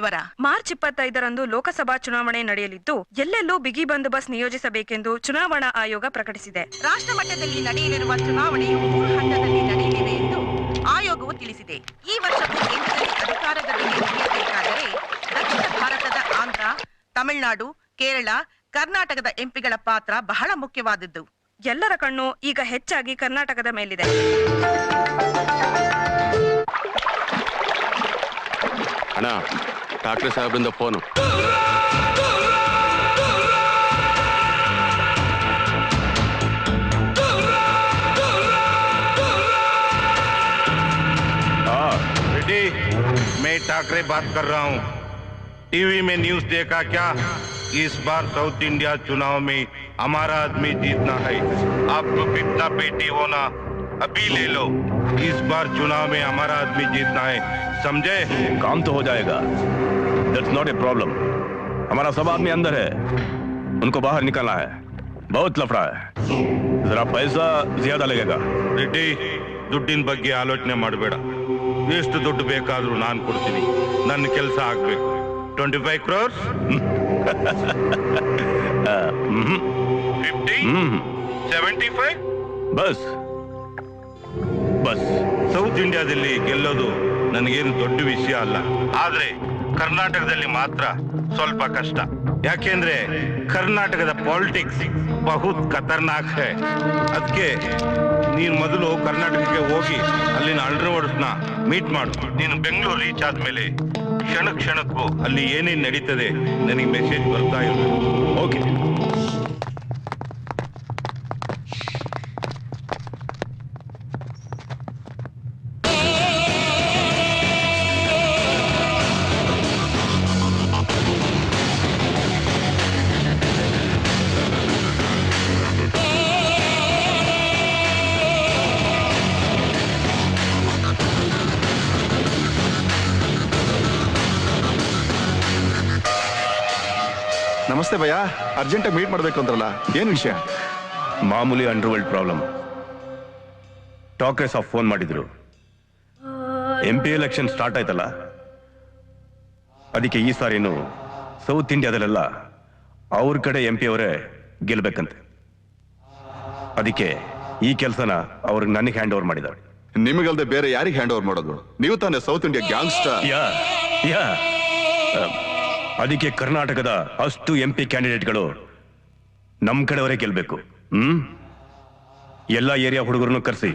ವಿವರ. ಮಾರ್ಚ್ 25ರಂದು ಲೋಕಸಭಾ ಚುನಾವಣೆ ನಡೆಯಲಿದ್ದು ಎಲ್ಲೆಲ್ಲೂ ಬಿಗಿ ಬಂದೋಬಸ್ತ್ ನಿಯೋಜಿಸಬೇಕೆಂದು ಚುನಾವಣಾ ಆಯೋಗ ಪ್ರಕಟಿಸಿದೆ. ರಾಷ್ಟ್ರ ಮಟ್ಟದಲ್ಲಿ ನಡೆಯಲಿರುವ ಚುನಾವಣೆಯು 3 ಹಂತದಲ್ಲಿ ನಡೆಯಲಿದೆ ಎಂದು ಆಯೋಗವು ತಿಳಿಸಿದೆ. ಈ ವರ್ಷವೂ ಕೇಂದ್ರದಲ್ಲಿ ಅಧಿಕಾರದ ನಡೆಯಬೇಕಾದರೆ ದಕ್ಷಿಣ ಭಾರತದ ಆಂಧ್ರ, ತಮಿಳುನಾಡು, ಕೇರಳ, ಕರ್ನಾಟಕದ ಎಂಪಿಗಳ ಪಾತ್ರ ಬಹಳ ಮುಖ್ಯವಾದದ್ದು. ಎಲ್ಲರ ಕಣ್ಣು ಈಗ ಹೆಚ್ಚಾಗಿ ಕರ್ನಾಟಕದ ಮೇಲಿದೆ. ಅಣ್ಣ, ಠಾಕ್ರೆ ಸಾಹೇಬ್ರಿಂದ ಫೋನು. बेटी, मैं ठाकरे बात कर रहा हूँ. टीवी में न्यूज देखा क्या? इस बार साउथ इंडिया चुनाव में हमारा आदमी जीतना है. आपको कितना बेटी होना अभी ले लो. इस बार चुनाव में हमारा आदमी जीतना है, समझे? काम तो हो जाएगा. That's not a problem. हमारा सब आदमी अंदर है, उनको बाहर निकालना है. बहुत लफड़ा है, जरा पैसा ज्यादा लगेगा. ರೆಡ್ಡಿ, ದುಡ್ಡಿನ ಬಗ್ಗೆ ಆಲೋಚನೆ ಮಾಡಬೇಡ. ಎಷ್ಟು ದುಡ್ಡು ಬೇಕಾದ್ರೂ ನಾನು ಕೊಡ್ತೀನಿ. ನನ್ನ ಕೆಲಸ ಆಗ್ಬೇಕು. 25 crores? 50? 75? Bus bus. ಸೌತ್ ಇಂಡಿಯಾದಲ್ಲಿ ಗೆಲ್ಲೋದು ನನಗೇನು ದೊಡ್ಡ ವಿಷಯ ಅಲ್ಲ. ಆದ್ರೆ ಕರ್ನಾಟಕದಲ್ಲಿ ಮಾತ್ರ ಸ್ವಲ್ಪ ಕಷ್ಟ. ಯಾಕೆಂದ್ರೆ ಕರ್ನಾಟಕದ ಪಾಲಿಟಿಕ್ಸ್ ಬಹುತ್ ಖತರ್ನಾಕ್ ಹೈ. ಅದಕ್ಕೆ ನೀನು ಮೊದಲು ಕರ್ನಾಟಕಕ್ಕೆ ಹೋಗಿ ಅಲ್ಲಿನ ಅಲ್ಟ್ರಾವರ್ಸ್ನ ಮೀಟ್ ಮಾಡು. ನೀನು ಬೆಂಗಳೂರು ರೀಚ್ ಆದ್ಮೇಲೆ ಕ್ಷಣಕ್ಕೂ ಅಲ್ಲಿ ಏನೇನು ನಡೀತದೆ ನನಗೆ ಮೆಸೇಜ್ ಬರ್ತಾ ಇರಬೇಕು. ಓಕೆ. ನಮಸ್ತೆ ಭಯ್ಯ, ಅರ್ಜೆಂಟಾಗಿ ಮೀಟ್ ಮಾಡಬೇಕು ಅಂದ್ರಲ್ಲ, ಏನು ವಿಷಯ? ಮಾಮೂಲಿ underworld problem. Thackeray saab phone ಮಾಡಿದ್ರು. MP ಎಲೆಕ್ಷನ್ ಸ್ಟಾರ್ಟ್ ಆಯ್ತಲ್ಲ, ಅದಕ್ಕೆ ಈ ಸಾರಿನು ಸೌತ್ ಇಂಡಿಯಾದಲ್ಲೆಲ್ಲ ಅವ್ರ ಕಡೆ MP ಅವರೇ ಗೆಲ್ಬೇಕಂತೆ. ಅದಕ್ಕೆ ಈ ಕೆಲಸನ ಅವ್ರಿಗೆ ನನಗೆ ಹ್ಯಾಂಡ್ ಓವರ್ ಮಾಡಿದ್ದಾರೆ. ನಿಮಗಲ್ದೆ ಬೇರೆ ಯಾರಿಗೆ ಹ್ಯಾಂಡ್ ಓವರ್ ಮಾಡೋದು? ನೀವು ತಾನೇ ಸೌತ್ ಇಂಡಿಯಾ ಗ್ಯಾಂಗ್ಸ್ಟರ್. ಯಾ ಅದಕ್ಕೆ ಕರ್ನಾಟಕದ ಅಷ್ಟು MP ಕ್ಯಾಂಡಿಡೇಟ್ಗಳು ನಮ್ಮ ಕಡೆಯವರೇ ಗೆಲ್ಬೇಕು. ಎಲ್ಲ ಏರಿಯಾ ಹುಡುಗರನ್ನು ಕರೆಸಿ